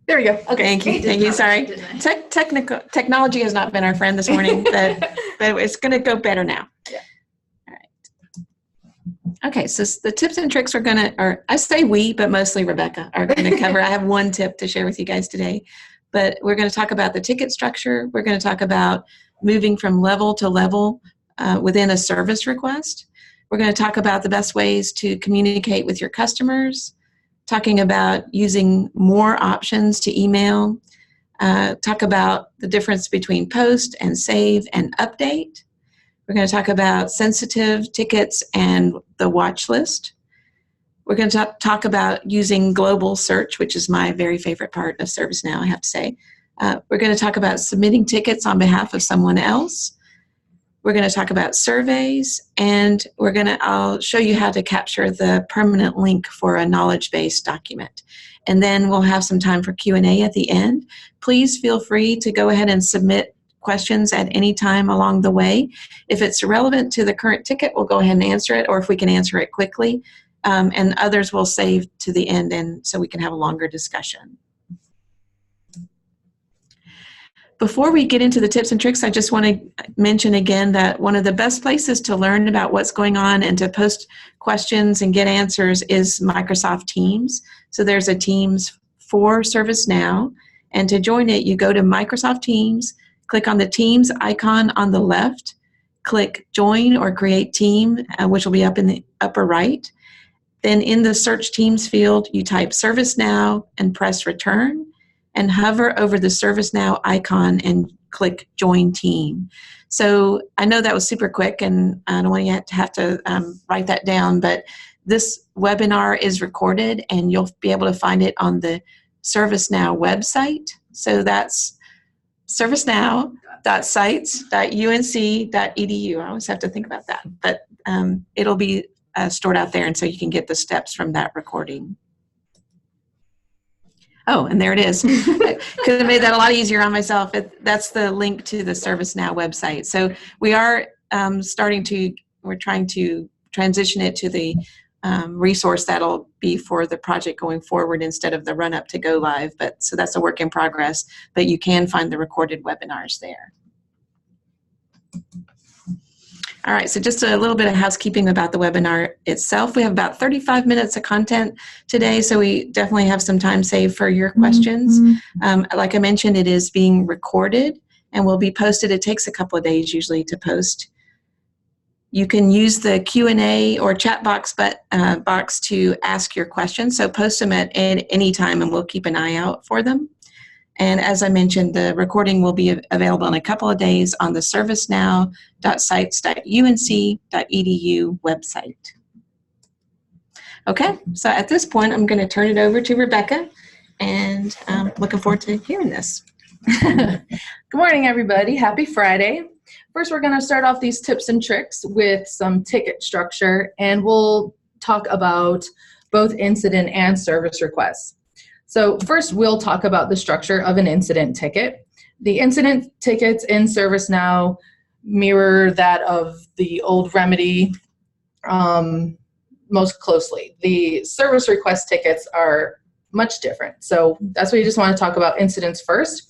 There we go. Okay. Thank you. Thank you. Sorry. Technology has not been our friend this morning, but it's going to go better now. Yeah. All right. Okay. So the tips and tricks I say we, but mostly Rebecca are going to cover. I have one tip to share with you guys today, but we're going to talk about the ticket structure. We're going to talk about moving from level to level within a service request. We're going to talk about the best ways to communicate with your customers, talking about using more options to email, talk about the difference between post and save and update. We're going to talk about sensitive tickets and the watch list. We're going to talk about using global search, which is my very favorite part of ServiceNow, I have to say. We're going to talk about submitting tickets on behalf of someone else. We're going to talk about surveys, and I'll show you how to capture the permanent link for a knowledge-based document. And then we'll have some time for Q&A at the end. Please feel free to go ahead and submit questions at any time along the way. If it's relevant to the current ticket, we'll go ahead and answer it, or if we can answer it quickly, and others we'll save to the end and so we can have a longer discussion. Before we get into the tips and tricks, I just want to mention again that one of the best places to learn about what's going on and to post questions and get answers is Microsoft Teams. So there's a Teams for ServiceNow, and to join it, you go to Microsoft Teams, click on the Teams icon on the left, click Join or Create Team, which will be up in the upper right. Then in the Search Teams field, you type ServiceNow and press Return, and hover over the ServiceNow icon and click Join Team. So I know that was super quick, and I don't want you to have to write that down, but this webinar is recorded, and you'll be able to find it on the ServiceNow website. So that's servicenow.sites.unc.edu. I always have to think about that, but it'll be stored out there, and so you can get the steps from that recording. Oh, and there it is. I could have made that a lot easier on myself. That's the link to the ServiceNow website. So we are we're trying to transition it to the resource that'll be for the project going forward instead of the run-up to go live. So that's a work in progress, but you can find the recorded webinars there. All right, so just a little bit of housekeeping about the webinar itself. We have about 35 minutes of content today, so we definitely have some time saved for your questions. Like I mentioned, it is being recorded and will be posted. It takes a couple of days usually to post. You can use the Q&A or chat box to ask your questions, so post them at any time and we'll keep an eye out for them. And as I mentioned, the recording will be available in a couple of days on the servicenow.sites.unc.edu website. Okay, so at this point, I'm going to turn it over to Rebecca, and I'm looking forward to hearing this. Good morning, everybody. Happy Friday. First, we're going to start off these tips and tricks with some ticket structure, and we'll talk about both incident and service requests. So first, we'll talk about the structure of an incident ticket. The incident tickets in ServiceNow mirror that of the old remedy most closely. The service request tickets are much different. So that's why you just want to talk about incidents first.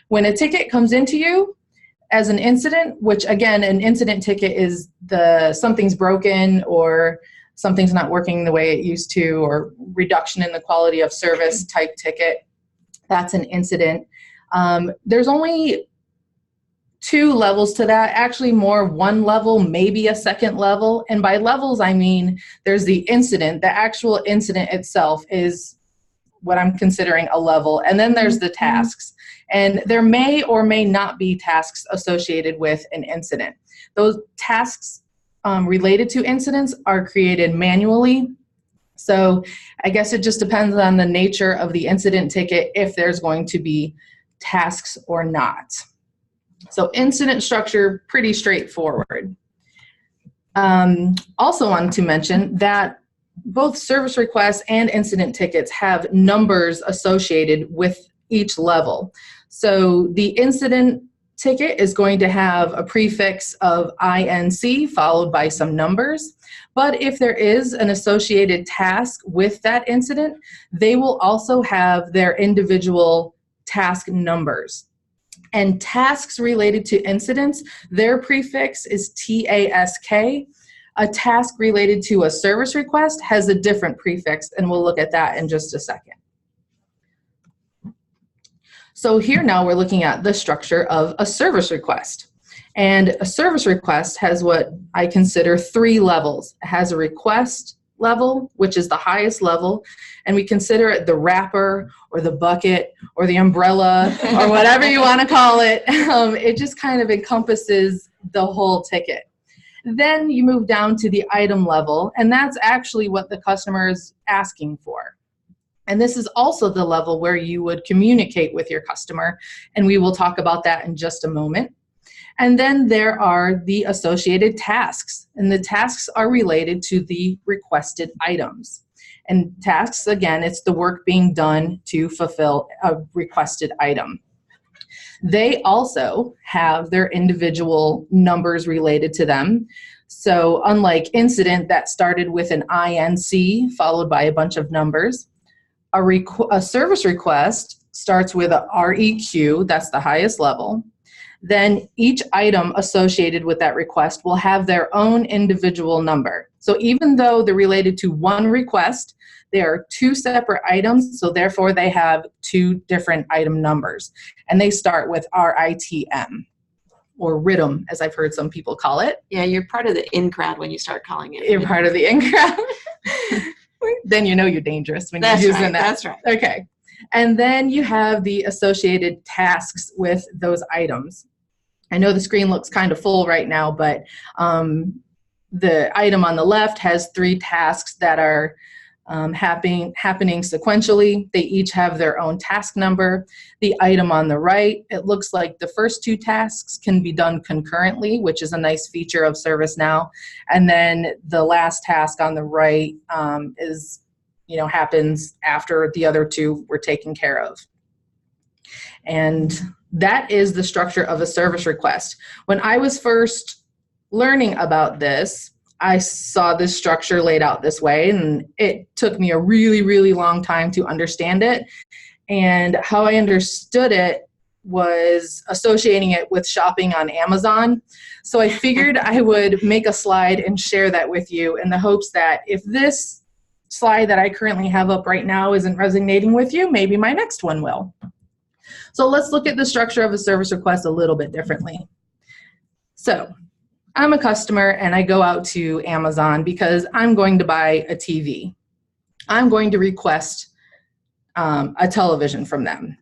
When a ticket comes into you as an incident, which again, an incident ticket is something's broken or something's not working the way it used to, or reduction in the quality of service type ticket, that's an incident. There's only 2 levels to that, actually more 1 level, maybe a 2nd level. And by levels, I mean there's the incident, the actual incident itself is what I'm considering a level. And then there's the tasks. And there may or may not be tasks associated with an incident. Those tasks related to incidents are created manually. So I guess it just depends on the nature of the incident ticket if there's going to be tasks or not. So incident structure, pretty straightforward. Also wanted to mention that both service requests and incident tickets have numbers associated with each level. So the incident ticket is going to have a prefix of INC followed by some numbers. But if there is an associated task with that incident, they will also have their individual task numbers. And tasks related to incidents, their prefix is TASK. A task related to a service request has a different prefix, and we'll look at that in just a second. So here now we're looking at the structure of a service request. And a service request has what I consider 3 levels. It has a request level, which is the highest level, and we consider it the wrapper or the bucket or the umbrella or whatever you want to call it. It just kind of encompasses the whole ticket. Then you move down to the item level, and that's actually what the customer is asking for. And this is also the level where you would communicate with your customer, and we will talk about that in just a moment. And then there are the associated tasks, and the tasks are related to the requested items. And tasks, again, it's the work being done to fulfill a requested item. They also have their individual numbers related to them. So unlike incident that started with an INC followed by a bunch of numbers, a service request starts with a REQ, that's the highest level. Then each item associated with that request will have their own individual number. So even though they're related to one request, they are 2 separate items, so therefore they have 2 different item numbers. And they start with RITM, or RITM, as I've heard some people call it. Yeah, you're part of the in crowd when you start calling it. You're part of the in crowd. Then you know you're dangerous when you're using that. That's right. Okay. And then you have the associated tasks with those items. I know the screen looks kind of full right now, but the item on the left has 3 tasks that are happening sequentially. They each have their own task number. The item on the right, it looks like the first 2 tasks can be done concurrently, which is a nice feature of ServiceNow. And then the last task on the right happens after the other 2 were taken care of. And that is the structure of a service request. When I was first learning about this, I saw this structure laid out this way, and it took me a really, really long time to understand it. And how I understood it was associating it with shopping on Amazon. So I figured I would make a slide and share that with you in the hopes that if this slide that I currently have up right now isn't resonating with you, maybe my next one will. So let's look at the structure of a service request a little bit differently. So I'm a customer and I go out to Amazon because I'm going to buy a TV. I'm going to request a television from them.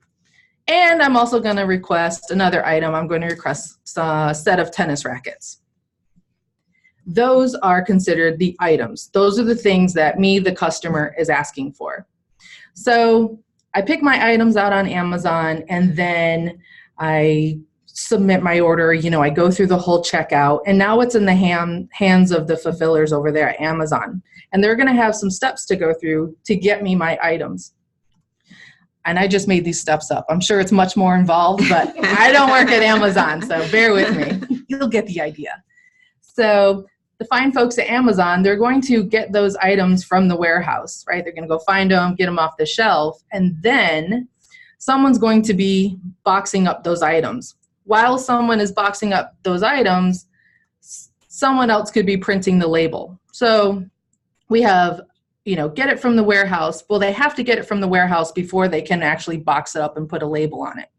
And I'm also going to request another item. I'm going to request a set of tennis rackets. Those are considered the items. Those are the things that me, the customer, is asking for. So I pick my items out on Amazon, and then I submit my order. I go through the whole checkout, and now it's in the hands of the fulfillers over there at Amazon. And they're going to have some steps to go through to get me my items. And I just made these steps up. I'm sure it's much more involved, but I don't work at Amazon, so bear with me. You'll get the idea. So the fine folks at Amazon, they're going to get those items from the warehouse, right? They're going to go find them, get them off the shelf, and then someone's going to be boxing up those items. While someone is boxing up those items, someone else could be printing the label. So we have, get it from the warehouse. Well, they have to get it from the warehouse before they can actually box it up and put a label on it.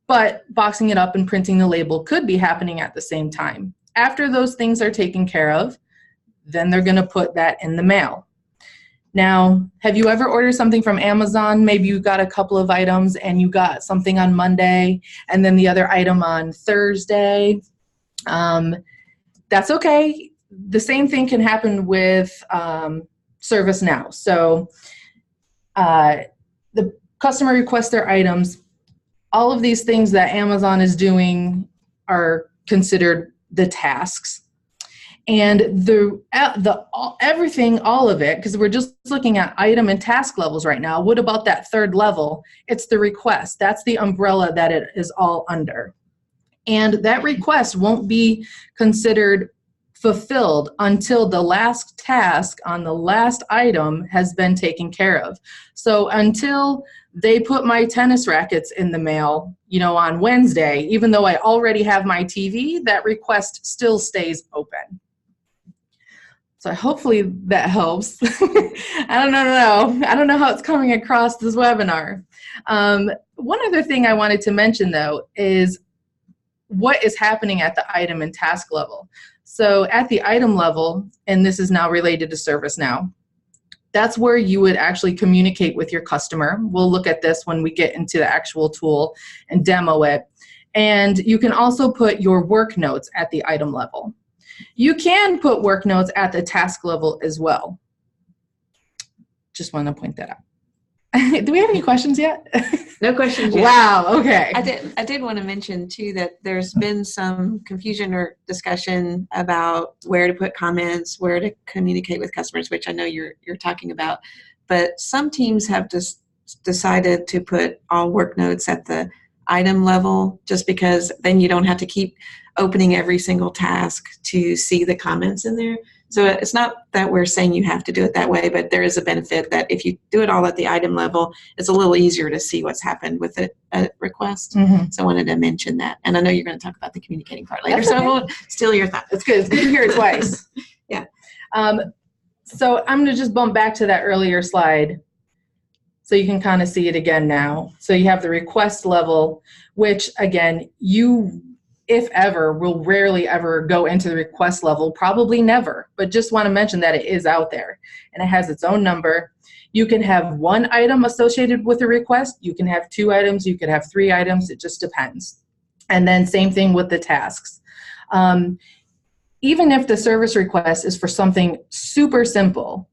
But boxing it up and printing the label could be happening at the same time. After those things are taken care of, then they're going to put that in the mail. Now, have you ever ordered something from Amazon? Maybe you got a couple of items and you got something on Monday and then the other item on Thursday. That's okay. The same thing can happen with ServiceNow. So the customer requests their items. All of these things that Amazon is doing are considered the tasks. And everything, all of it, because we're just looking at item and task levels right now. What about that third level? It's the request. That's the umbrella that it is all under. And that request won't be considered fulfilled until the last task on the last item has been taken care of. So until they put my tennis rackets in the mail, on Wednesday, even though I already have my TV, that request still stays open. So hopefully that helps. I don't know how it's coming across this webinar. One other thing I wanted to mention, though, is what is happening at the item and task level. So at the item level, and this is now related to ServiceNow, that's where you would actually communicate with your customer. We'll look at this when we get into the actual tool and demo it. And you can also put your work notes at the item level. You can put work notes at the task level as well. Just want to point that out. Do we have any questions yet? No questions yet. Wow, okay. I did want to mention too that there's been some confusion or discussion about where to put comments, where to communicate with customers, which I know you're talking about. But some teams have just decided to put all work notes at the item level, just because then you don't have to keep opening every single task to see the comments in there. So it's not that we're saying you have to do it that way, but there is a benefit that if you do it all at the item level, it's a little easier to see what's happened with a request. Mm-hmm. So I wanted to mention that. And I know you're going to talk about the communicating part later, so I won't steal your thought. It's good. It's good to hear it twice. Yeah. So I'm going to just bump back to that earlier slide so you can kind of see it again now. So you have the request level, which again, you, if ever, will rarely ever go into the request level, probably never, but just want to mention that it is out there and it has its own number. You can have one item associated with a request. You can have 2 items. You could have 3 items. It just depends. And then same thing with the tasks. Even if the service request is for something super simple,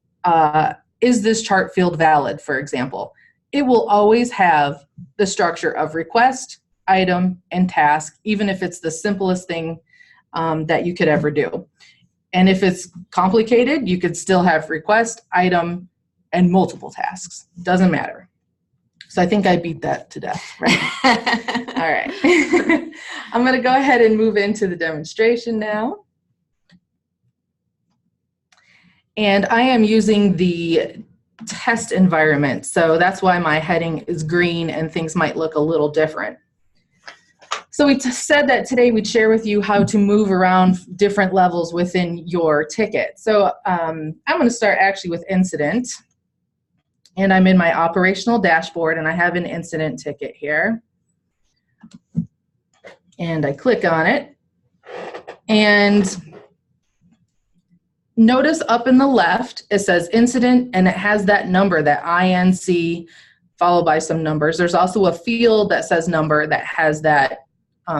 is this chart field valid, for example, it will always have the structure of request, item, and task, even if it's the simplest thing that you could ever do. And if it's complicated, you could still have request, item, and multiple tasks. Doesn't matter. So I think I beat that to death, right? All right. I'm going to go ahead and move into the demonstration now. And I am using the test environment. So that's why my heading is green and things might look a little different. So we said that today we'd share with you how to move around different levels within your ticket. So I'm going to start actually with incident. And I'm in my operational dashboard and I have an incident ticket here. And I click on it. And notice up in the left, it says incident and it has that number, that INC followed by some numbers. There's also a field that says number that has that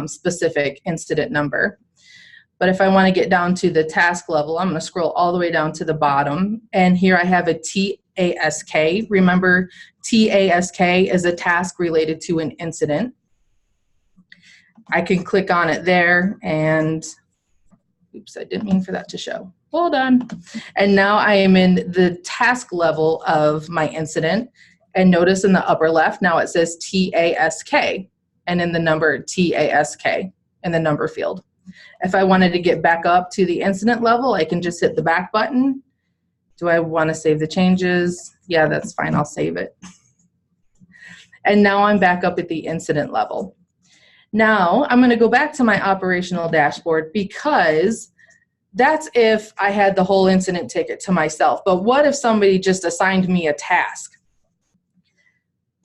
specific incident number. But if I want to get down to the task level, I'm going to scroll all the way down to the bottom. And here I have a TASK. Remember, TASK is a task related to an incident. I can click on it there and, oops, I didn't mean for that to show. Hold on. And now I am in the task level of my incident. And notice in the upper left, now it says TASK. And in the number TASK in the number field. If I wanted to get back up to the incident level, I can just hit the back button. Do I want to save the changes? Yeah, that's fine. I'll save it. And now I'm back up at the incident level. Now I'm going to go back to my operational dashboard because that's if I had the whole incident ticket to myself. But what if somebody just assigned me a task?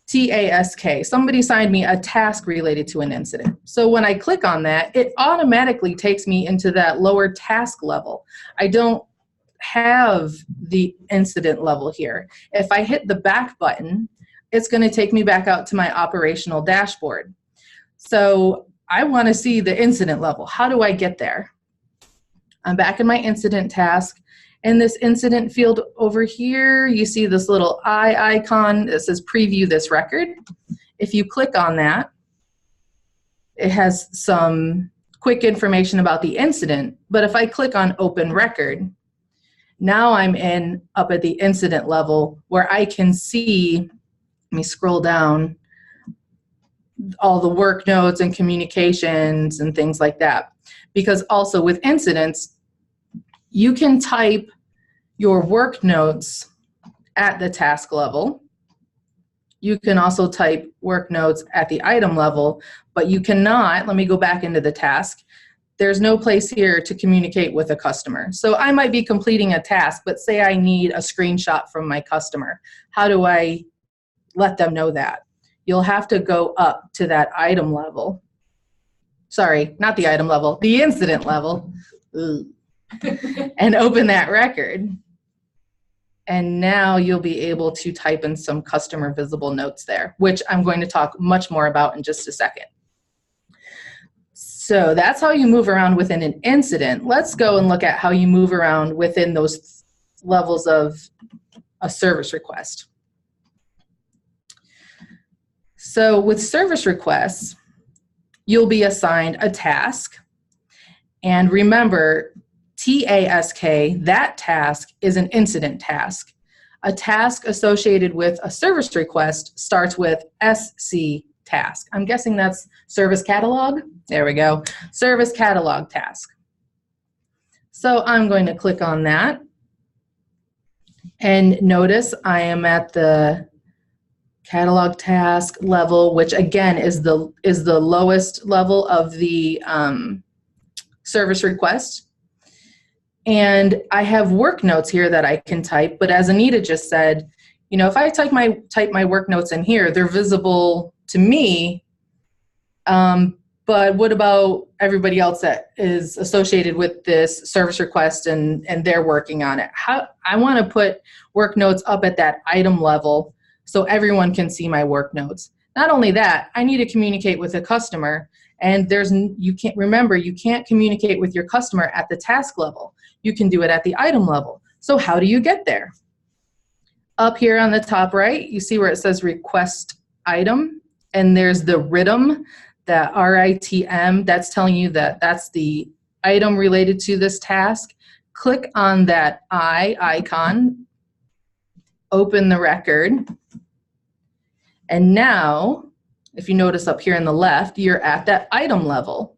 TASK, somebody assigned me a task related to an incident. So when I click on that, it automatically takes me into that lower task level. I don't have the incident level here. If I hit the back button, it's going to take me back out to my operational dashboard. So I want to see the incident level. How do I get there? I'm back in my incident task. In this incident field over here, you see this little eye icon that says preview this record. If you click on that, it has some quick information about the incident. But if I click on open record, now I'm up at the incident level where I can see, let me scroll down, all the work notes and communications and things like that. Because also with incidents, you can type your work notes at the task level. You can also type work notes at the item level, but you cannot, let me go back into the task. There's no place here to communicate with a customer. So I might be completing a task, but say I need a screenshot from my customer. How do I let them know that? You'll have to go up to that item level. Sorry, not the item level, the incident level. And open that record. And now you'll be able to type in some customer visible notes there, which I'm going to talk much more about in just a second. So that's how you move around within an incident. Let's go and look at how you move around within those levels of a service request. So with service requests, you'll be assigned a task. And remember, TASK, that task is an incident task. A task associated with a service request starts with SC task. I'm guessing that's service catalog. There we go. Service catalog task. So I'm going to click on that. And notice I am at the catalog task level, which again is the lowest level of the service request. And I have work notes here that I can type, but as Anita just said, you know, if I type my work notes in here, they're visible to me, but what about everybody else that is associated with this service request and they're working on it? I want to put work notes up at that item level so everyone can see my work notes. Not only that, I need to communicate with a customer, and you can't communicate with your customer at the task level. You can do it at the item level. So how do you get there? Up here on the top right, you see where it says request item, and there's the RITM, that RITM, that's telling you that that's the item related to this task. Click on that icon, open the record, and now, if you notice up here on the left, you're at that item level.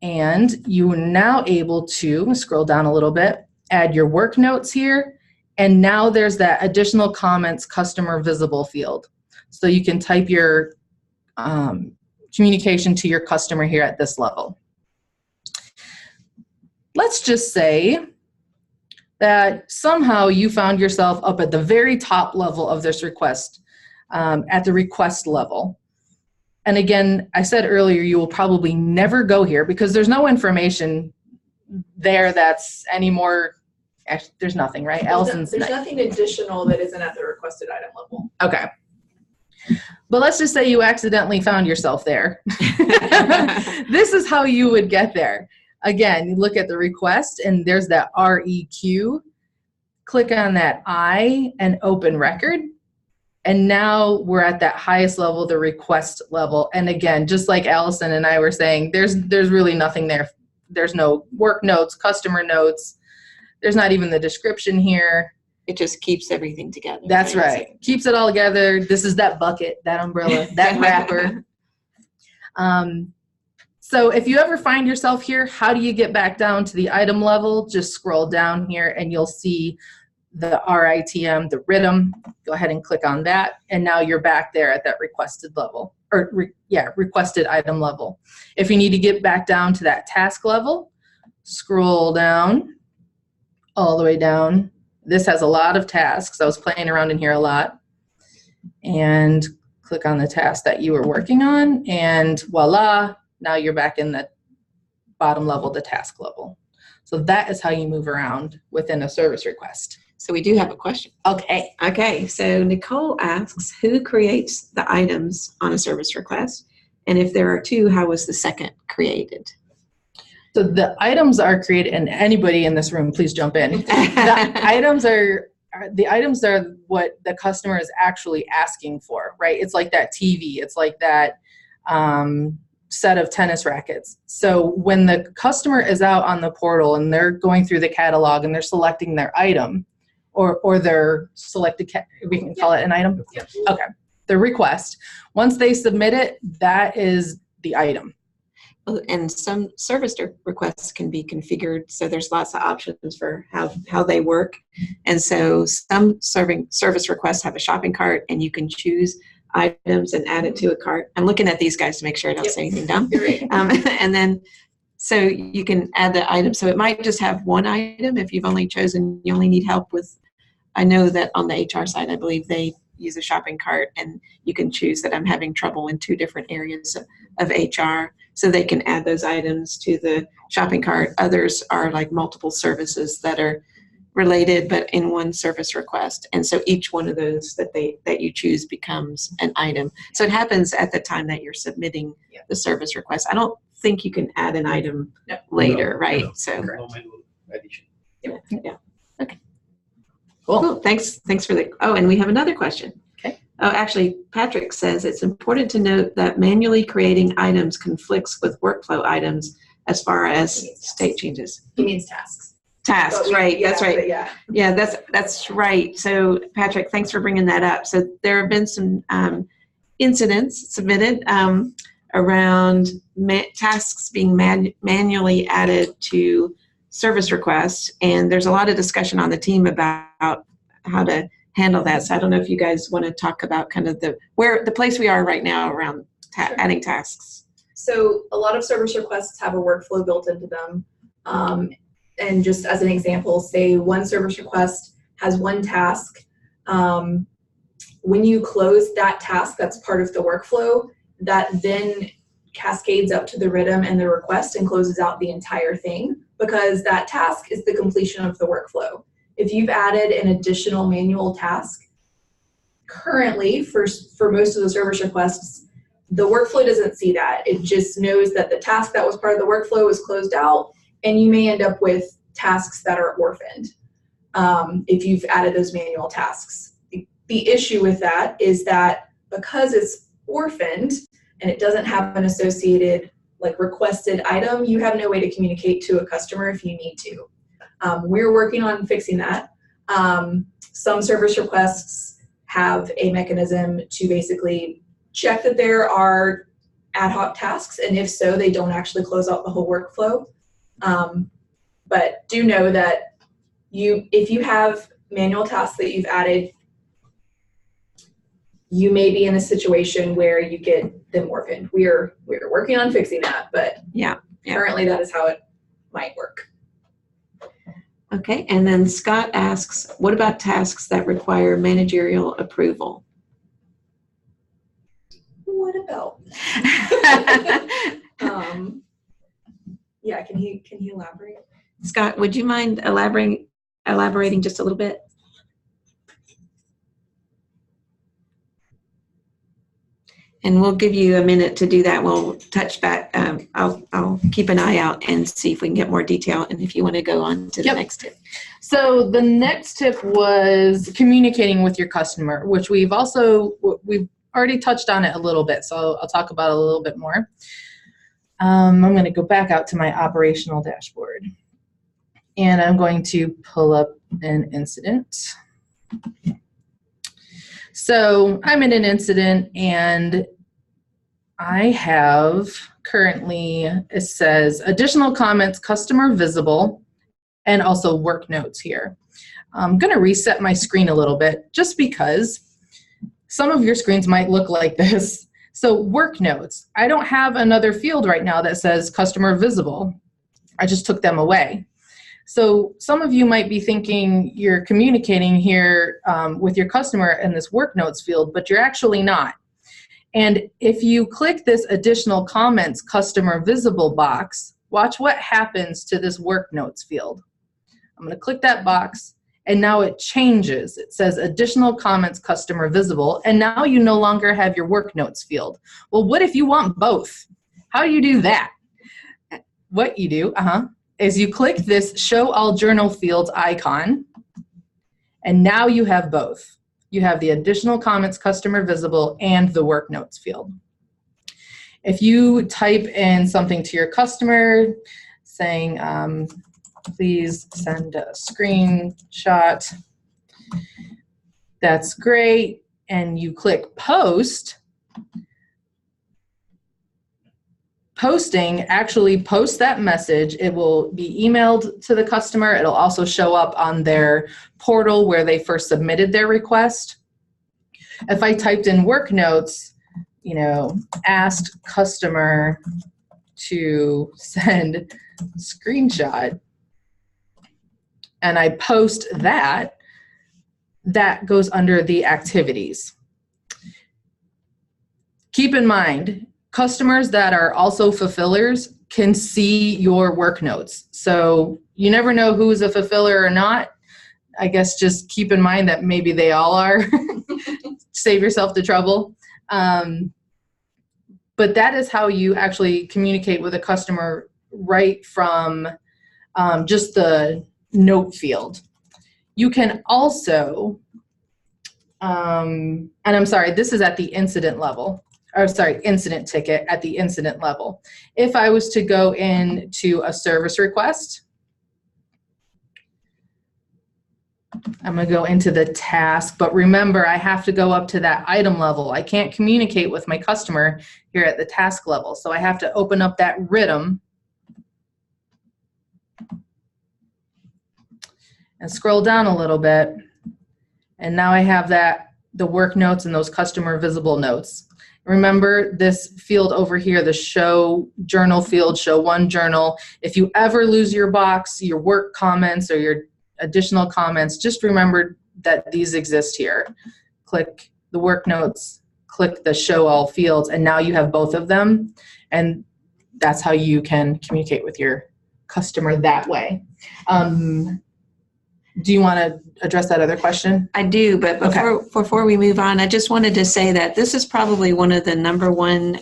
And you are now able to, scroll down a little bit, add your work notes here, and now there's that additional comments customer visible field. So you can type your communication to your customer here at this level. Let's just say that somehow you found yourself up at the very top level of this request, at the request level. And again, I said earlier, you will probably never go here because there's no information there that's any more, actually, there's nothing, right? There's nothing additional that isn't at the requested item level. Okay. But let's just say you accidentally found yourself there. This is how you would get there. Again, you look at the request and there's that REQ. Click on that I and open record. And now we're at that highest level, the request level. And again, just like Allison and I were saying, there's really nothing there. There's no work notes, customer notes. There's not even the description here. It just keeps everything together. That's right. Keeps it all together. This is that bucket, that umbrella, that wrapper. So if you ever find yourself here, how do you get back down to the item level? Just scroll down here and you'll see the RITM, the RITM. Go ahead and click on that. And now you're back there at that requested level, or requested item level. If you need to get back down to that task level, scroll down, all the way down. This has a lot of tasks. I was playing around in here a lot. And click on the task that you were working on, and voila, now you're back in the bottom level, the task level. So that is how you move around within a service request. So we do have a question. Okay, so Nicole asks, who creates the items on a service request? And if there are two, how was the second created? So the items are created, and anybody in this room, please jump in. The items are what the customer is actually asking for, right? It's like that TV. It's like that set of tennis rackets. So when the customer is out on the portal and they're going through the catalog and they're selecting their item, or their selected, we can call it an item? Yep. Okay. the request. Once they submit it, that is the item. And some service requests can be configured, so there's lots of options for how they work. And so some service requests have a shopping cart, and you can choose items and add it to a cart. I'm looking at these guys to make sure I don't say anything dumb. And then so you can add the item. So it might just have one item if you've only chosen, you only need help with, I know that on the HR side, I believe they use a shopping cart, and you can choose that I'm having trouble in 2 different areas of HR. So they can add those items to the shopping cart. Others are like multiple services that are related, but in one service request. And so each one of those that you choose becomes an item. So it happens at the time that you're submitting the service request. I don't think you can add an item later, right? No, So no manual addition. yeah. Okay. Cool. Thanks for the, and we have another question. Okay. Oh, actually, Patrick says it's important to note that manually creating items conflicts with workflow items as far as state changes. He means tasks. Tasks, right? That's right. Yeah. Yeah, that's right. So, Patrick, thanks for bringing that up. So, there have been some incidents submitted around tasks being manually added to service requests, and there's a lot of discussion on the team about how to handle that. So, I don't know if you guys want to talk about kind of the place we are right now around adding tasks. So a lot of service requests have a workflow built into them. And just as an example, say one service request has one task. When you close that task that's part of the workflow, that then cascades up to the rhythm and the request and closes out the entire thing, because that task is the completion of the workflow. If you've added an additional manual task, currently for most of the service requests, the workflow doesn't see that. It just knows that the task that was part of the workflow is closed out, and you may end up with tasks that are orphaned if you've added those manual tasks. The issue with that is that because it's orphaned and it doesn't have an associated requested item, you have no way to communicate to a customer if you need to. We're working on fixing that. Some service requests have a mechanism to basically check that there are ad hoc tasks, and if so, they don't actually close out the whole workflow. But do know that if you have manual tasks that you've added, you may be in a situation where you get them orphaned. We're working on fixing that, but currently that is how it might work. Okay, and then Scott asks, what about tasks that require managerial approval? What about? Yeah, can he elaborate? Scott, would you mind elaborating just a little bit? And we'll give you a minute to do that. We'll touch back. I'll keep an eye out and see if we can get more detail, and if you want to go on to the next tip. So the next tip was communicating with your customer, which we've already touched on it a little bit, so I'll talk about it a little bit more. I'm going to go back out to my operational dashboard, and I'm going to pull up an incident. So I'm in an incident, and I have currently, it says additional comments, customer visible, and also work notes here. I'm going to reset my screen a little bit just because some of your screens might look like this. So work notes, I don't have another field right now that says customer visible. I just took them away. So some of you might be thinking you're communicating here with your customer in this work notes field, but you're actually not. And if you click this additional comments customer visible box, watch what happens to this work notes field. I'm going to click that box, and now it changes. It says additional comments customer visible, and now you no longer have your work notes field. Well, what if you want both? How do you do that? What you do, is you click this show all journal fields icon, and now you have both. You have the additional comments customer visible and the work notes field. If you type in something to your customer saying, please send a screenshot, that's great. and you click post, posting actually posts that message. It will be emailed to the customer. It'll also show up on their portal where they first submitted their request. If I typed in work notes, you know, asked customer to send screenshot, and I post that, that goes under the activities. Keep in mind, customers that are also fulfillers can see your work notes. So you never know who's a fulfiller or not. I guess just keep in mind that maybe they all are. Save yourself the trouble. But that is how you actually communicate with a customer right from just the note field. You can also, and I'm sorry, this is at the incident level. Or sorry, incident ticket at the incident level. If I was to go into a service request, I'm going to go into the task, but remember, I have to go up to that item level. I can't communicate with my customer here at the task level. So I have to open up that rhythm and scroll down a little bit. And now I have the work notes and those customer visible notes. Remember this field over here, the show journal field, show one journal. If you ever lose your box, your work comments or your additional comments, just remember that these exist here. Click the work notes, click the show all fields, and now you have both of them. And that's how you can communicate with your customer that way. Do you want to address that other question? I do, but before we move on, I just wanted to say that this is probably one of the number one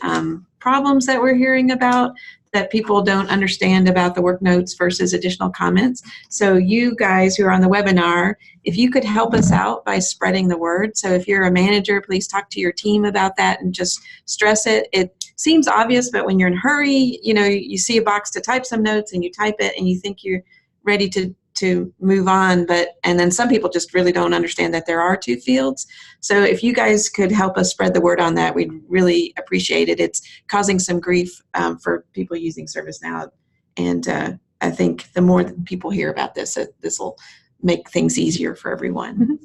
problems that we're hearing about, that people don't understand about the work notes versus additional comments. So you guys who are on the webinar, if you could help us out by spreading the word. So if you're a manager, please talk to your team about that and just stress it. It seems obvious, but when you're in a hurry, you know, you see a box to type some notes and you type it and you think you're ready to move on, and then some people just really don't understand that there are two fields. So if you guys could help us spread the word on that, we'd really appreciate it. It's causing some grief for people using ServiceNow, and I think the more that people hear about this, this will make things easier for everyone. Mm-hmm.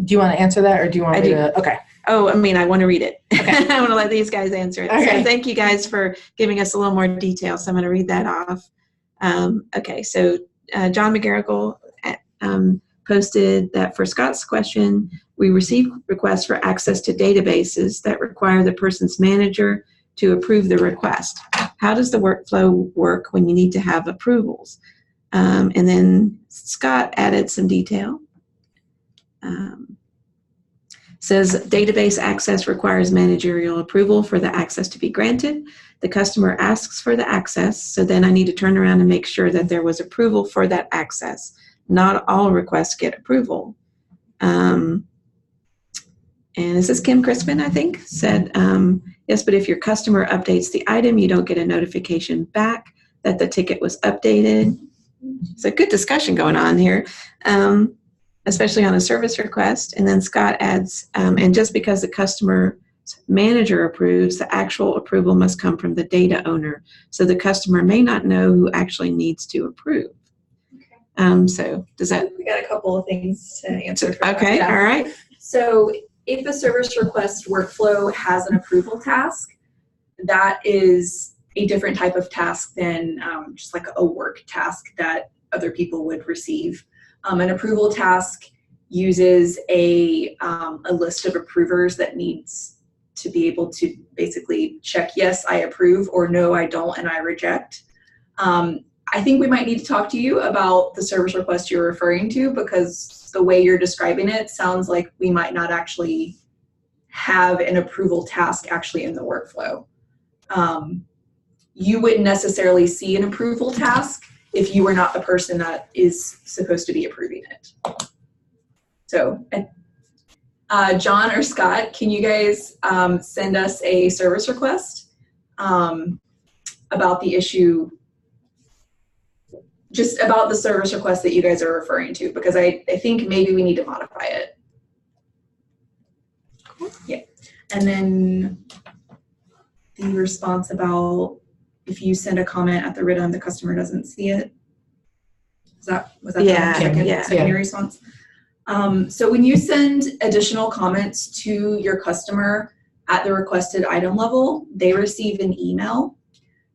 Do you want to answer that, or do you want me to? Okay. Oh, I mean, I want to read it. Okay. I want to let these guys answer it. Okay. So thank you guys for giving us a little more detail. So I'm going to read that off. Okay, so John McGarrigle posted that for Scott's question, we receive requests for access to databases that require the person's manager to approve the request. How does the workflow work when you need to have approvals? And then Scott added some detail. Says database access requires managerial approval for the access to be granted. The customer asks for the access, so then I need to turn around and make sure that there was approval for that access. Not all requests get approval. And this is Kim Crispin, I think, said, yes, but if your customer updates the item, you don't get a notification back that the ticket was updated. It's a good discussion going on here. Especially on a service request. And then Scott adds, and just because the customer manager approves, the actual approval must come from the data owner. So the customer may not know who actually needs to approve. Okay. So does that? We got a couple of things to answer. Okay, all right. So if a service request workflow has an approval task, that is a different type of task than just like a work task that other people would receive. An approval task uses a list of approvers that needs to be able to basically check, yes, I approve, or no, I don't, and I reject. I think we might need to talk to you about the service request you're referring to, because the way you're describing it sounds like we might not actually have an approval task actually in the workflow. You wouldn't necessarily see an approval task if you were not the person that is supposed to be approving it. So John or Scott, can you guys send us a service request about the issue, just about the service request that you guys are referring to, because I think maybe we need to modify it. And then the response about if you send a comment at the RITM, the customer doesn't see it. Was that the secondary response? So when you send additional comments to your customer at the requested item level, they receive an email.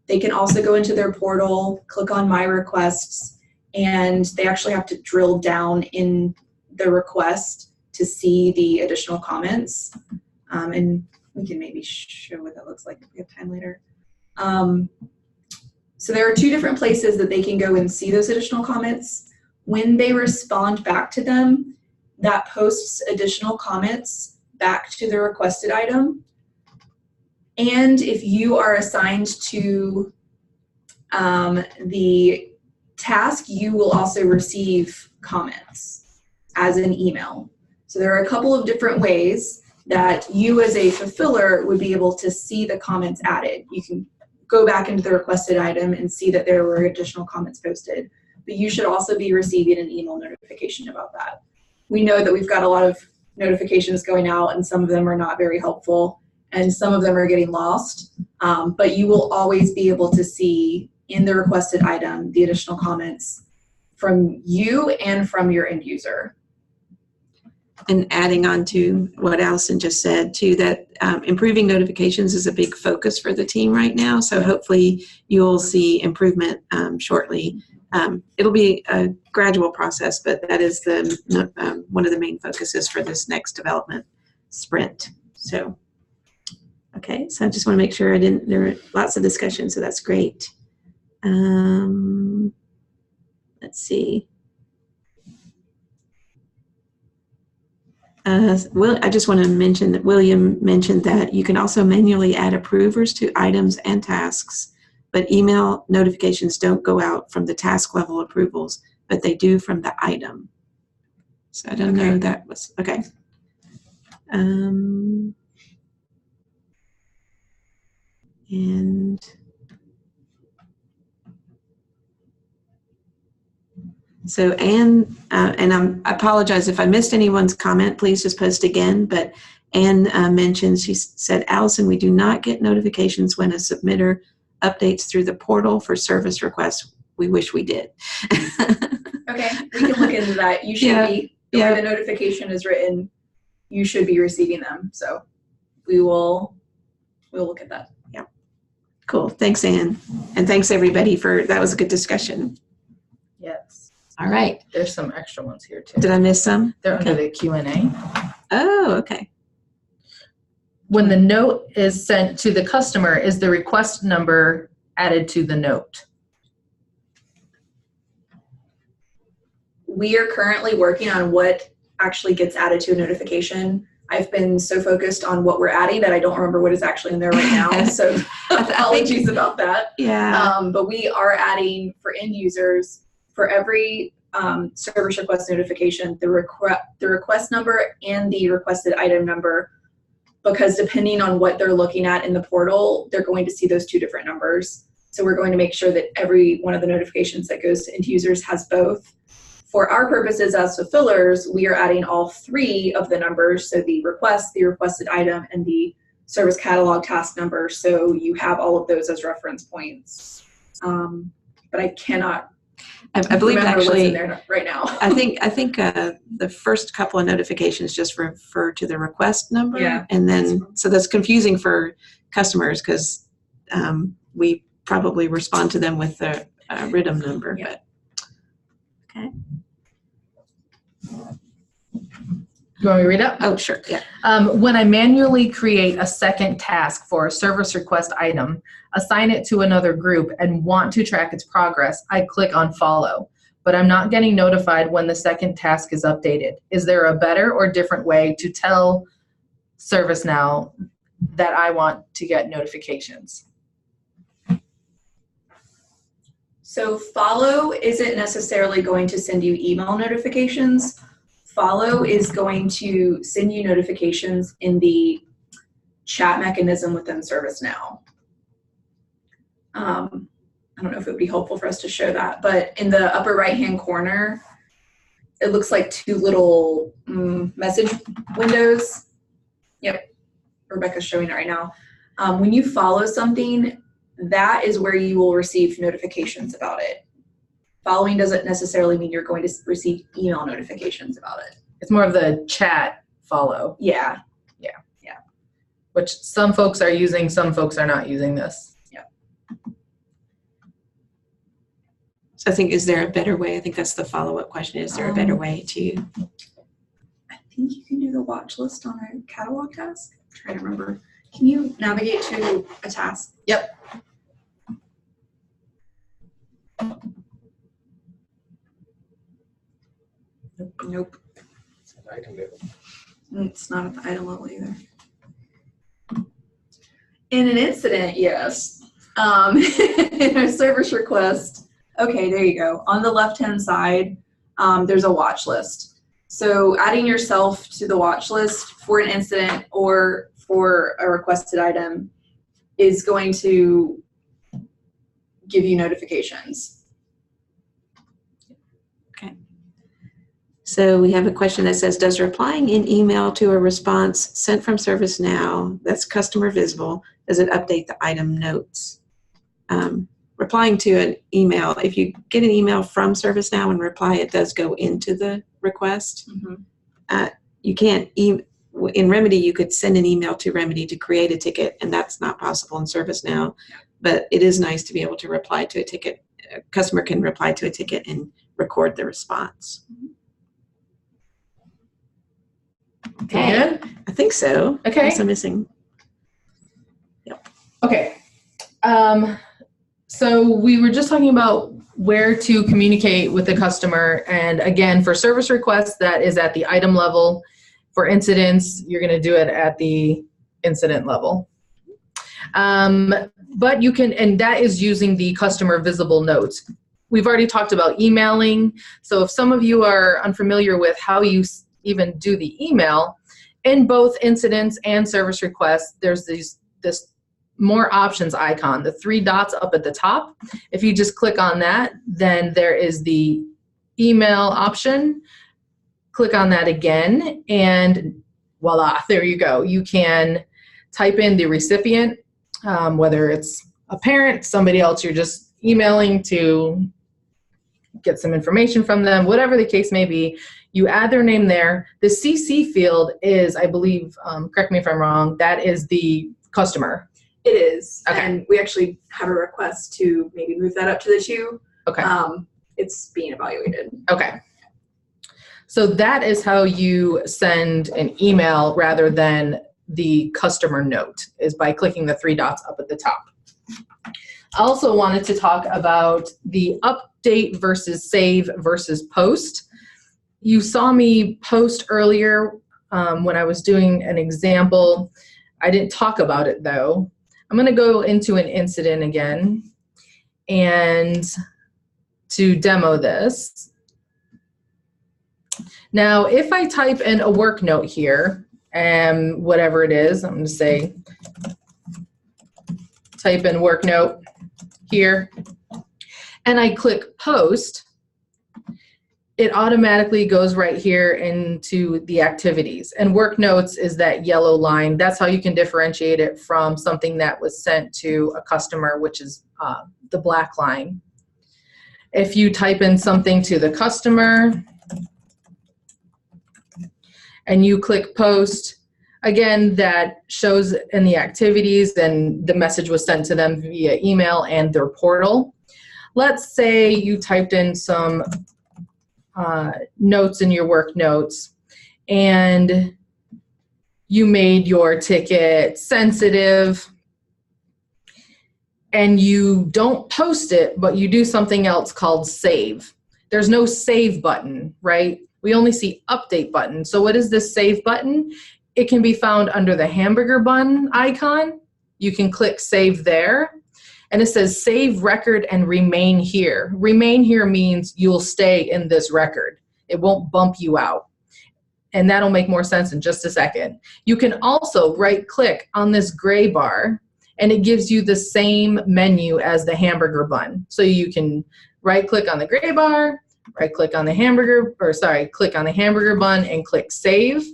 They can also go into their portal, click on My Requests, and they actually have to drill down in the request to see the additional comments. And we can maybe show what that looks like if we have time later. So there are two different places that they can go and see those additional comments. When they respond back to them, that posts additional comments back to the requested item. And if you are assigned to the task, you will also receive comments as an email. So there are a couple of different ways that you as a fulfiller would be able to see the comments added. You can go back into the requested item and see that there were additional comments posted, but you should also be receiving an email notification about that. We know that we've got a lot of notifications going out, and some of them are not very helpful, and some of them are getting lost, but you will always be able to see in the requested item the additional comments from you and from your end user. And adding on to what Allison just said too, that improving notifications is a big focus for the team right now. So hopefully you'll see improvement shortly. It'll be a gradual process, but that is the one of the main focuses for this next development sprint. So, okay, so I just want to make sure there were lots of discussion, so that's great. Let's see. I just want to mention that William mentioned that you can also manually add approvers to items and tasks, but email notifications don't go out from the task level approvals, but they do from the item. So I don't know, that was, okay. And so Anne, and I apologize if I missed anyone's comment, please just post again, but Anne mentioned, she said, Allison, we do not get notifications when a submitter updates through the portal for service requests. We wish we did. Okay, we can look into that. You should be, the way the notification is written, you should be receiving them. So we'll look at that. Yeah. Cool, thanks Anne. And thanks everybody that was a good discussion. Yes. All right. There's some extra ones here too. Did I miss some? They're under the Q&A. Oh, okay. When the note is sent to the customer, is the request number added to the note? We are currently working on what actually gets added to a notification. I've been so focused on what we're adding that I don't remember what is actually in there right now. So apologies about that. Yeah. But we are adding for end users, for every service request notification, the request number and the requested item number, because depending on what they're looking at in the portal, they're going to see those two different numbers. So we're going to make sure that every one of the notifications that goes to end users has both. For our purposes as fulfillers, we are adding all three of the numbers, so the request, the requested item, and the service catalog task number, so you have all of those as reference points. But I cannot I believe actually in there right now. I think the first couple of notifications just refer to the request number, and then so that's confusing for customers because we probably respond to them with the RITM number. But okay. You want me to read it? Oh, sure. Yeah. When I manually create a second task for a service request item, assign it to another group, and want to track its progress, I click on follow. But I'm not getting notified when the second task is updated. Is there a better or different way to tell ServiceNow that I want to get notifications? So follow isn't necessarily going to send you email notifications. Follow is going to send you notifications in the chat mechanism within ServiceNow. I don't know if it would be helpful for us to show that, but in the upper right-hand corner, it looks like two little message windows. Yep. Rebecca's showing it right now. When you follow something, that is where you will receive notifications about it. Following doesn't necessarily mean you're going to receive email notifications about it. It's more of the chat follow. Yeah. Which some folks are using, some folks are not using this. So I think, is there a better way? I think that's the follow-up question. Is there a better way to? I think you can do the watch list on a catalog task. I'm trying to remember. Can you navigate to a task? Yep. Nope. It's not at the item level either. In an incident, yes. In a service request, okay, there you go. On the left-hand side, there's a watch list. So adding yourself to the watch list for an incident or for a requested item is going to give you notifications. Okay. So we have a question that says, does replying in email to a response sent from ServiceNow that's customer visible, does it update the item notes? Replying to an email, if you get an email from ServiceNow and reply, it does go into the request. Mm-hmm. You can't, in Remedy, you could send an email to Remedy to create a ticket, and that's not possible in ServiceNow. But it is nice to be able to reply to a ticket. A customer can reply to a ticket and record the response. Okay. Good? I think so. Okay. What's I'm missing? Yep. Okay. So we were just talking about where to communicate with the customer. And again, for service requests, that is at the item level. For incidents, you're going to do it at the incident level. But you can, and that is using the customer visible notes. We've already talked about emailing. So if some of you are unfamiliar with how you even do the email, in both incidents and service requests, there's this more options icon, the 3 dots up at the top. If you just click on that, then there is the email option. Click on that again, and voila, there you go. You can type in the recipient, whether it's a parent, somebody else you're just emailing to get some information from them, whatever the case may be. You add their name there. The CC field is, I believe, correct me if I'm wrong, that is the customer. It is. Okay. And we actually have a request to maybe move that up to the 2. Okay. It's being evaluated. Okay. So that is how you send an email rather than the customer note, is by clicking the 3 dots up at the top. I also wanted to talk about the update versus save versus post. You saw me post earlier when I was doing an example. I didn't talk about it though. I'm going to go into an incident again and to demo this. Now, if I type in a work note here, and whatever it is, I'm going to say, type in work note here, and I click post, it automatically goes right here into the activities. And work notes is that yellow line. That's how you can differentiate it from something that was sent to a customer, which is the black line. If you type in something to the customer and you click post, again, that shows in the activities, and the message was sent to them via email and their portal. Let's say you typed in some notes in your work notes, and you made your ticket sensitive, and you don't post it, but you do something else called save. There's no save button, right? We only see update button. So what is this save button? It can be found under the hamburger bun icon. You can click save there. And it says save record and remain here. Remain here means you'll stay in this record. It won't bump you out. And that'll make more sense in just a second. You can also right click on this gray bar, and it gives you the same menu as the hamburger bun. So you can right click on the gray bar, right click on the hamburger, or sorry, click on the hamburger bun and click save.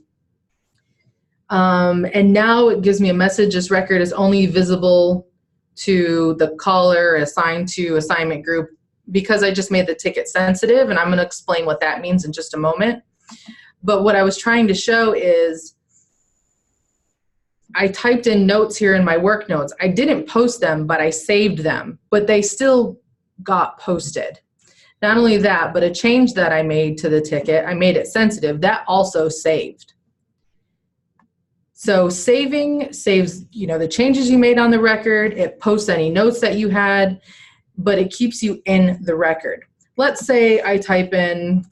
And now it gives me a message, this record is only visible to the caller assigned to assignment group because I just made the ticket sensitive, and I'm going to explain what that means in just a moment. But what I was trying to show is I typed in notes here in my work notes. I didn't post them, but I saved them, but they still got posted. Not only that, but a change that I made to the ticket, I made it sensitive, that also saved. So saving saves, the changes you made on the record, it posts any notes that you had, but it keeps you in the record. Let's say I type in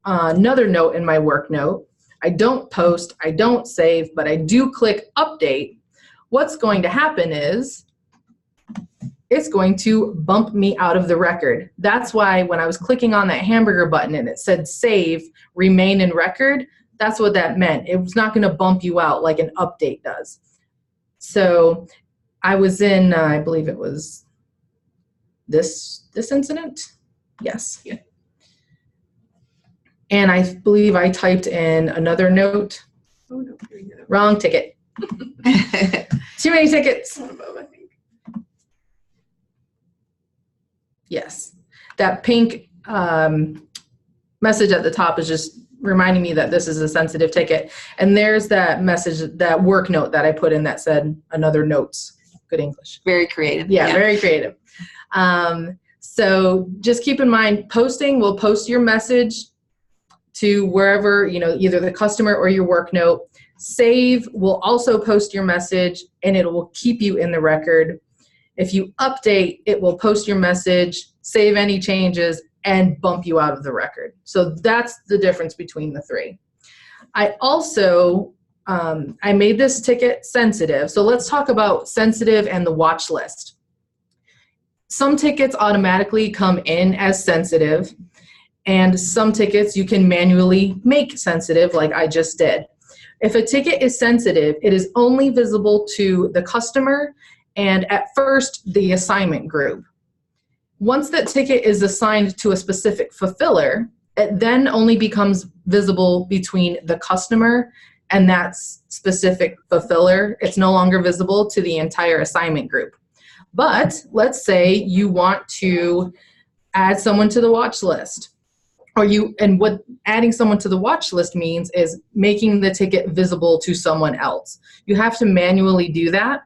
another note in my work note. I don't post, I don't save, but I do click update. What's going to happen is it's going to bump me out of the record. That's why when I was clicking on that hamburger button and it said save, remain in record, that's what that meant. It was not going to bump you out like an update does. So I was in, I believe it was this incident. Yes. Yeah. And I believe I typed in another note. Oh, no, wrong ticket. Too many tickets. Yes. That pink message at the top is just reminding me that this is a sensitive ticket. And there's that message, that work note that I put in that said another notes. Good English. Very creative. Yeah, very creative. So just keep in mind, posting will post your message to wherever, either the customer or your work note. Save will also post your message and it will keep you in the record. If you update, it will post your message, save any changes, and bump you out of the record. So that's the difference between the three. I also, I made this ticket sensitive. So let's talk about sensitive and the watch list. Some tickets automatically come in as sensitive, and some tickets you can manually make sensitive like I just did. If a ticket is sensitive, it is only visible to the customer and at first the assignment group. Once that ticket is assigned to a specific fulfiller, it then only becomes visible between the customer and that specific fulfiller. It's no longer visible to the entire assignment group. But let's say you want to add someone to the watch list. And what adding someone to the watch list means is making the ticket visible to someone else. You have to manually do that,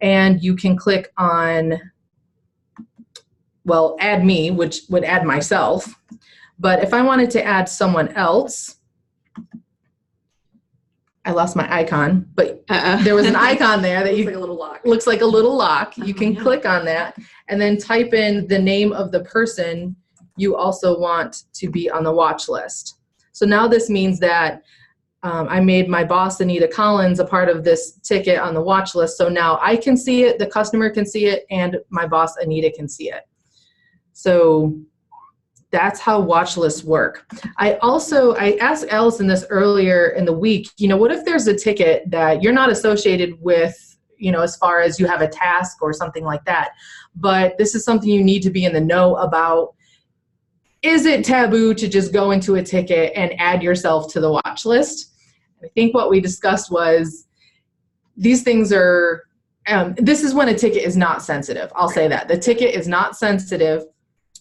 and you can click on, well, add me, which would add myself. But if I wanted to add someone else, I lost my icon, but there was an icon there that looks like a little lock. Looks like a little lock. You can click on that and then type in the name of the person you also want to be on the watch list. So now this means that I made my boss, Anita Collins, a part of this ticket on the watch list. So now I can see it, the customer can see it, and my boss, Anita, can see it. So that's how watch lists work. I asked Allison this earlier in the week, what if there's a ticket that you're not associated with, as far as you have a task or something like that, but this is something you need to be in the know about. Is it taboo to just go into a ticket and add yourself to the watch list? I think what we discussed was these things are, this is when a ticket is not sensitive. I'll say that. The ticket is not sensitive.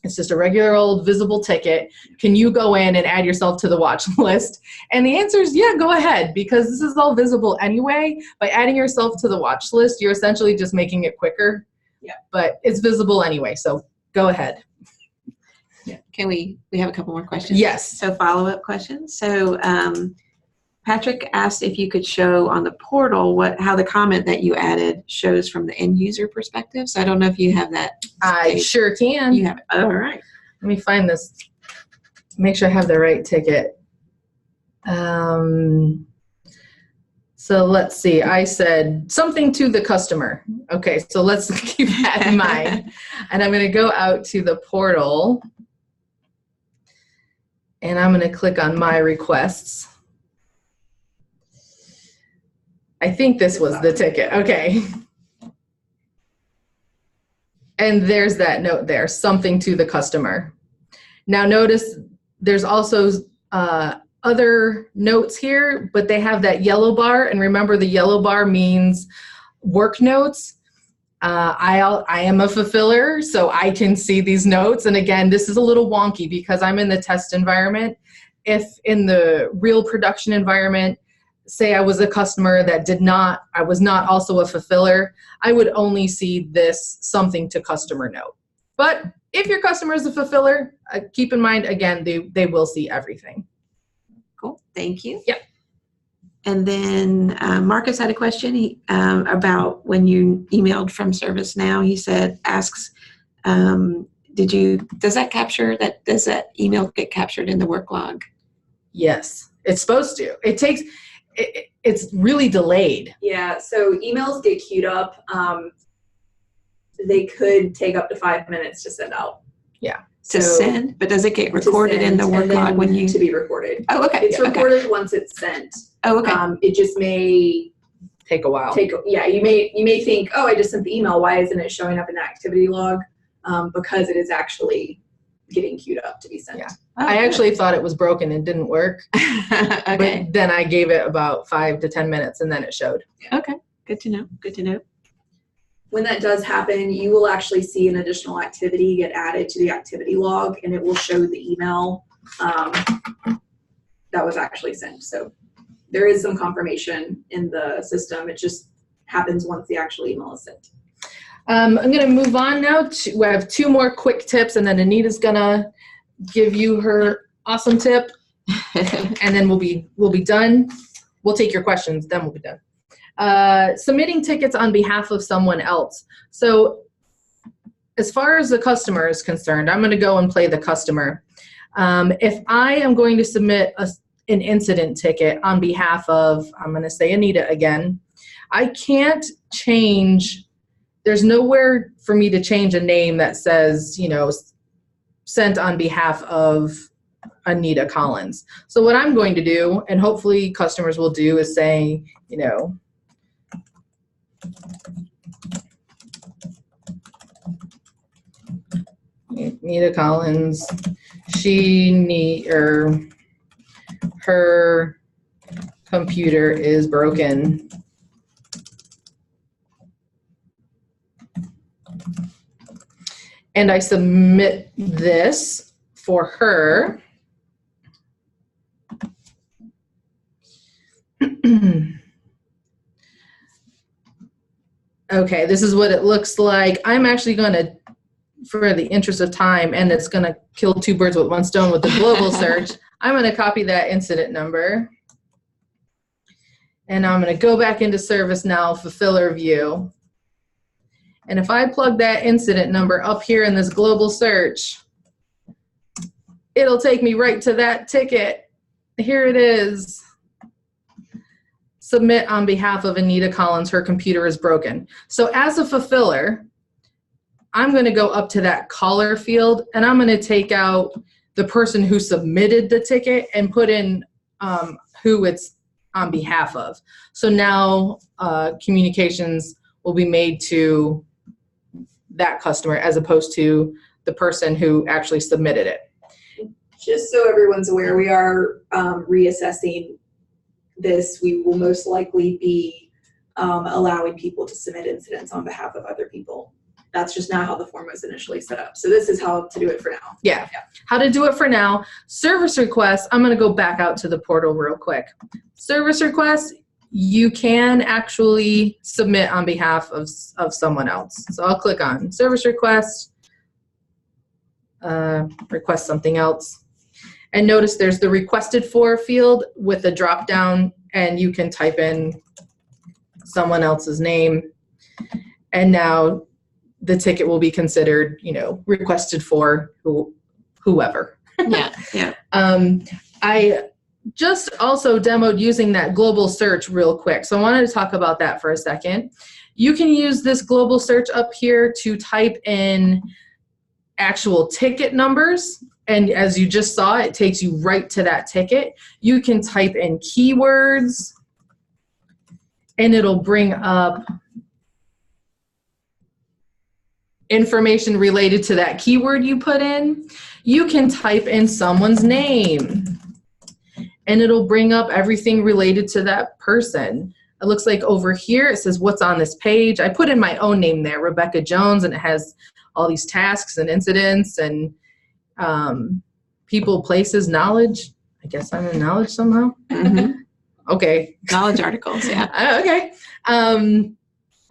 It's just a regular old visible ticket. Can you go in and add yourself to the watch list? And the answer is yeah, go ahead, because this is all visible anyway. By adding yourself to the watch list, you're essentially just making it quicker. Yeah. But it's visible anyway, so go ahead. Yeah. Can we have a couple more questions? Yes. So follow-up questions. So Patrick asked if you could show on the portal how the comment that you added shows from the end user perspective. So I don't know if you have that. I sure can. You have it. All right. Let me find this. Make sure I have the right ticket. So let's see. I said something to the customer. Okay, so let's keep that in mind. And I'm going to go out to the portal. And I'm going to click on my requests. I think this was the ticket. Okay. And there's that note there, something to the customer. Now notice there's also other notes here, but they have that yellow bar. And remember, the yellow bar means work notes. I am a fulfiller, so I can see these notes. And again, this is a little wonky because I'm in the test environment. If in the real production environment, say I was a customer that I was not also a fulfiller, I would only see this something to customer note. But if your customer is a fulfiller, keep in mind, again, they will see everything. Cool, thank you. Yep. And then Marcus had a question about when you emailed from ServiceNow. He said, asks, does that email get captured in the work log? Yes, it's supposed to. It's really delayed. Yeah, so emails get queued up. They could take up to 5 minutes to send out. Yeah. To send, but does it get recorded in the work log when you? To be recorded. Oh, okay. It's recorded once it's sent. Oh, okay. It just may take a while. You may think, oh, I just sent the email. Why isn't it showing up in the activity log? Because it is actually getting queued up to be sent. Yeah. I actually thought it was broken and didn't work. Okay. But then I gave it about 5 to 10 minutes and then it showed. Yeah. Okay. Good to know. Good to know. When that does happen, you will actually see an additional activity get added to the activity log, and it will show the email that was actually sent. So there is some confirmation in the system. It just happens once the actual email is sent. I'm going to move on now. We have 2 more quick tips, and then Anita's going to give you her awesome tip, and then we'll be done. We'll take your questions, then we'll be done. Submitting tickets on behalf of someone else. So as far as the customer is concerned, I'm going to go and play the customer. If I am going to submit an incident ticket on behalf of, I'm going to say Anita again, I can't change, there's nowhere for me to change a name that says, sent on behalf of Anita Collins. So what I'm going to do, and hopefully customers will do, is say, Anita Collins, her computer is broken. And I submit this for her. Okay, this is what it looks like. I'm actually going to, for the interest of time, and it's going to kill 2 birds with 1 stone with the global search, I'm going to copy that incident number. And I'm going to go back into ServiceNow Fulfiller View. And if I plug that incident number up here in this global search, it'll take me right to that ticket. Here it is. Submit on behalf of Anita Collins, her computer is broken. So as a fulfiller, I'm going to go up to that caller field, and I'm going to take out the person who submitted the ticket and put in who it's on behalf of. So now communications will be made to that customer as opposed to the person who actually submitted it. Just so everyone's aware, we are reassessing this. We will most likely be allowing people to submit incidents on behalf of other people. That's just not how the form was initially set up. So this is how to do it for now. Yeah. How to do it for now. Service requests, I'm going to go back out to the portal real quick. Service requests, you can actually submit on behalf of someone else. So I'll click on service request, request something else. And notice there's the requested for field with a drop down, and you can type in someone else's name. And now the ticket will be considered, requested for whoever. Yeah, yeah. I just also demoed using that global search real quick. So I wanted to talk about that for a second. You can use this global search up here to type in actual ticket numbers. And as you just saw, it takes you right to that ticket. You can type in keywords, and it'll bring up information related to that keyword you put in. You can type in someone's name, and it'll bring up everything related to that person. It looks like over here, it says what's on this page. I put in my own name there, Rebecca Jones, and it has all these tasks and incidents and people, places, knowledge. I guess I'm in knowledge somehow. Mm-hmm. Okay. Knowledge articles, yeah. Okay.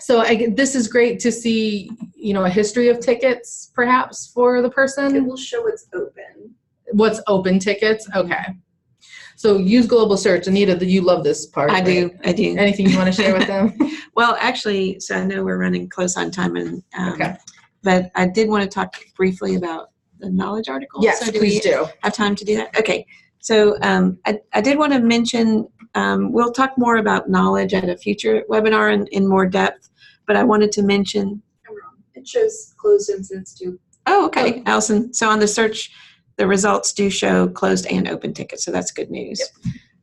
So this is great to see, a history of tickets perhaps for the person. It will show it's open. What's open tickets? Okay. So use global search. Anita, you love this part. I do. Anything you want to share with them? Well, actually, so I know we're running close on time, and okay. But I did want to talk briefly about the knowledge article. Yes, so please do. Have time to do that? Okay. So I did want to mention, we'll talk more about knowledge at a future webinar in more depth, but I wanted to mention. It shows closed incidents too. Oh, okay, Allison. So on the search, the results do show closed and open tickets, so that's good news.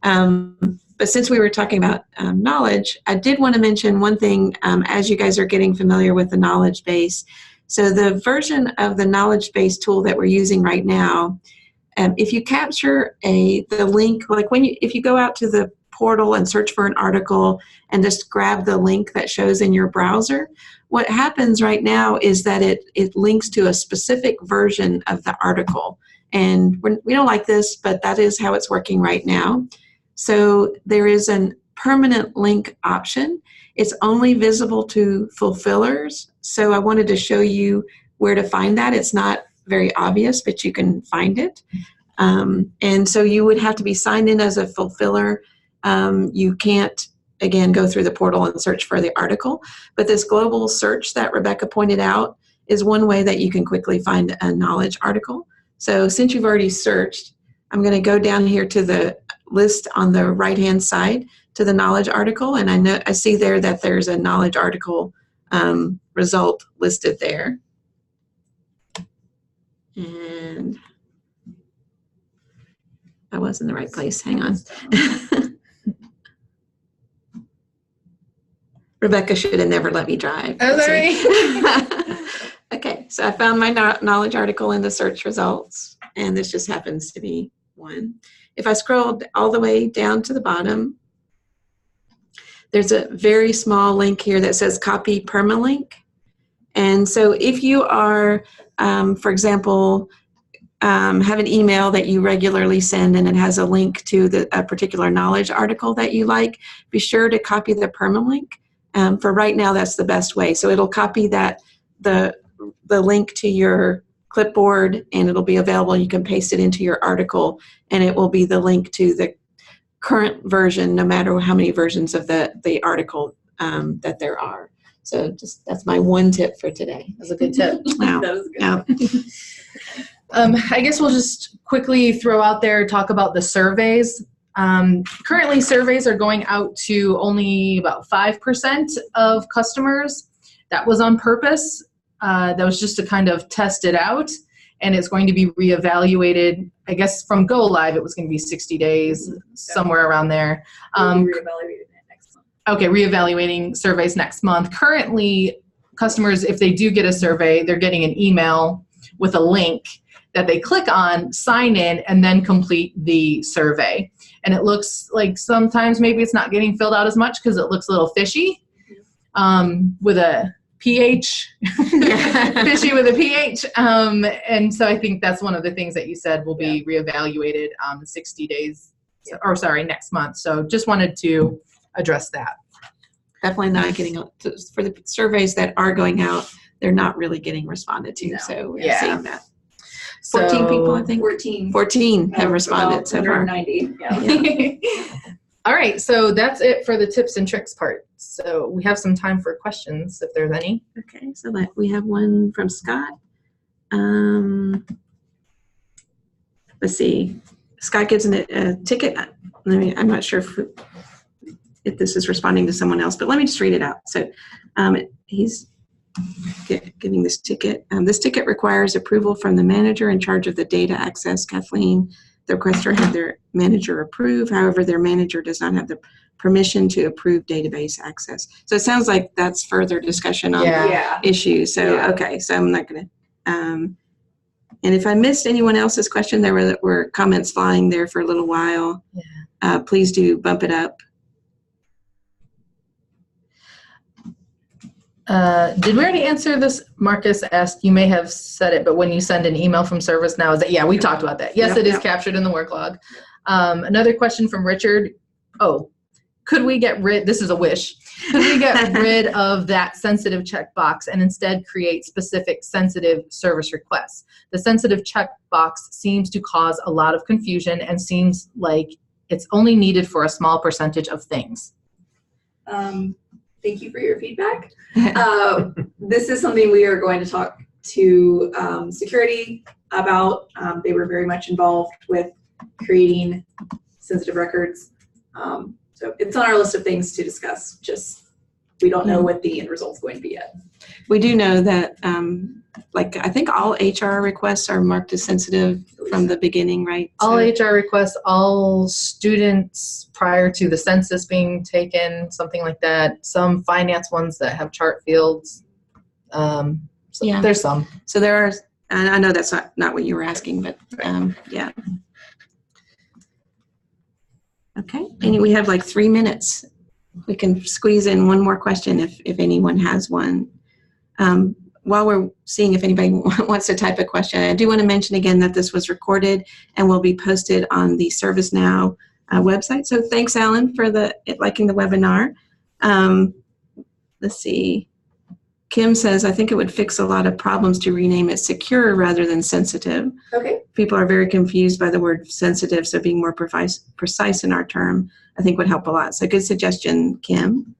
Yep. But since we were talking about knowledge, I did want to mention one thing as you guys are getting familiar with the knowledge base. So the version of the knowledge base tool that we're using right now, if you capture the link, like if you go out to the portal and search for an article and just grab the link that shows in your browser, what happens right now is that it links to a specific version of the article. And we don't like this, but that is how it's working right now. So there is a permanent link option. It's only visible to fulfillers. So I wanted to show you where to find that. It's not very obvious, but you can find it. And so you would have to be signed in as a fulfiller. You can't, again, go through the portal and search for the article. But this global search that Rebecca pointed out is one way that you can quickly find a knowledge article. So since you've already searched, I'm going to go down here to the list on the right-hand side to the knowledge article. And I see there that there's a knowledge article result listed there. And I was in the right place. Hang on. Rebecca should have never let me drive. Oh, sorry. Okay, so I found my knowledge article in the search results, and this just happens to be one. If I scroll all the way down to the bottom, there's a very small link here that says copy permalink. And so if you are, for example, have an email that you regularly send and it has a link to a particular knowledge article that you like, be sure to copy the permalink. For right now, that's the best way. So it'll copy the link to your clipboard, and it'll be available. You can paste it into your article, and it will be the link to the current version, no matter how many versions of the article that there are. So that's my one tip for today. That's a good tip. Wow. That was good. I guess we'll just quickly throw out there, talk about the surveys. Currently, surveys are going out to only about 5% of customers. That was on purpose. That was just to kind of test it out, and it's going to be reevaluated. I guess from go live, it was going to be 60 days, somewhere around there. We'll be reevaluating it next month. Okay, reevaluating surveys next month. Currently, customers, if they do get a survey, they're getting an email with a link that they click on, sign in, and then complete the survey. And it looks like sometimes maybe it's not getting filled out as much because it looks a little fishy with a PH, fishy with a PH. And so I think that's one of the things that you said will be reevaluated 60 days, or sorry, next month. So just wanted to address that. Definitely not getting, for the surveys that are going out, they're not really getting responded to. No. So we're seeing that. So 14 people, I think. 14 have responded so far. 190. Yeah. All right, so that's it for the tips and tricks part. So we have some time for questions if there's any. Okay, so we have one from Scott. Let's see. Scott gives a ticket. I'm not sure if this is responding to someone else, but let me just read it out. So he's giving this ticket. This ticket requires approval from the manager in charge of the data access. Kathleen, the requester had their manager approve. However, their manager does not have the permission to approve database access. So it sounds like that's further discussion on the issue. So, okay, so I'm not going to. And if I missed anyone else's question, there were comments flying there for a little while. Yeah. please do bump it up. Did we already answer this? Marcus asked, you may have said it, but when you send an email from ServiceNow, is that, yeah, we talked about that. Yes, Yep, it is yep. captured in the work log. Another question from Richard. Oh, could we get rid, this is a wish, could we get rid of that sensitive checkbox and instead create specific sensitive service requests? The sensitive checkbox seems to cause a lot of confusion and seems like it's only needed for a small percentage of things. Thank you for your feedback. This is something we are going to talk to security about. They were very much involved with creating sensitive records. So it's on our list of things to discuss. Just we don't know what the end result's going to be yet. We do know that, like, I think all HR requests are marked as sensitive from the beginning, right? All HR requests, all students prior to the census being taken, something like that. Some finance ones that have chart fields. Yeah. There's some. So there are, and I know that's not what you were asking, but yeah. Okay, and we have like 3 minutes. We can squeeze in one more question if anyone has one. While we're seeing if anybody wants to type a question, I do want to mention again that this was recorded and will be posted on the ServiceNow website. So thanks, Alan, for liking the webinar. Let's see. Kim says, I think it would fix a lot of problems to rename it secure rather than sensitive. Okay. People are very confused by the word sensitive, so being more precise in our term, I think would help a lot. So good suggestion, Kim.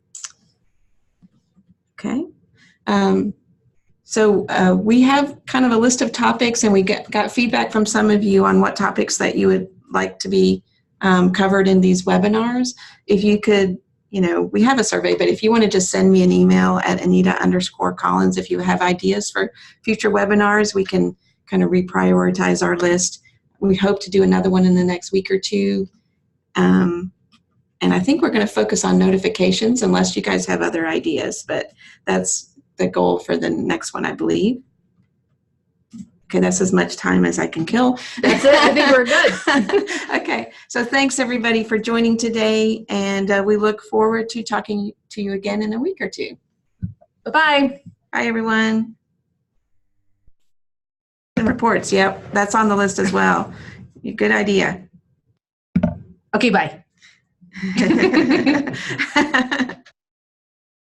Okay. So we have kind of a list of topics, and we got feedback from some of you on what topics that you would like to be covered in these webinars. If you could, we have a survey, but if you want to just send me an email at Anita_Collins, if you have ideas for future webinars, we can kind of reprioritize our list. We hope to do another one in the next week or two. And I think we're going to focus on notifications unless you guys have other ideas, but that's the goal for the next one, I believe. Okay, that's as much time as I can kill. That's it. I think we're good. Okay, so thanks everybody for joining today, and we look forward to talking to you again in a week or two. Bye-bye. Bye, everyone. And reports, yep, that's on the list as well. Good idea. Okay, bye.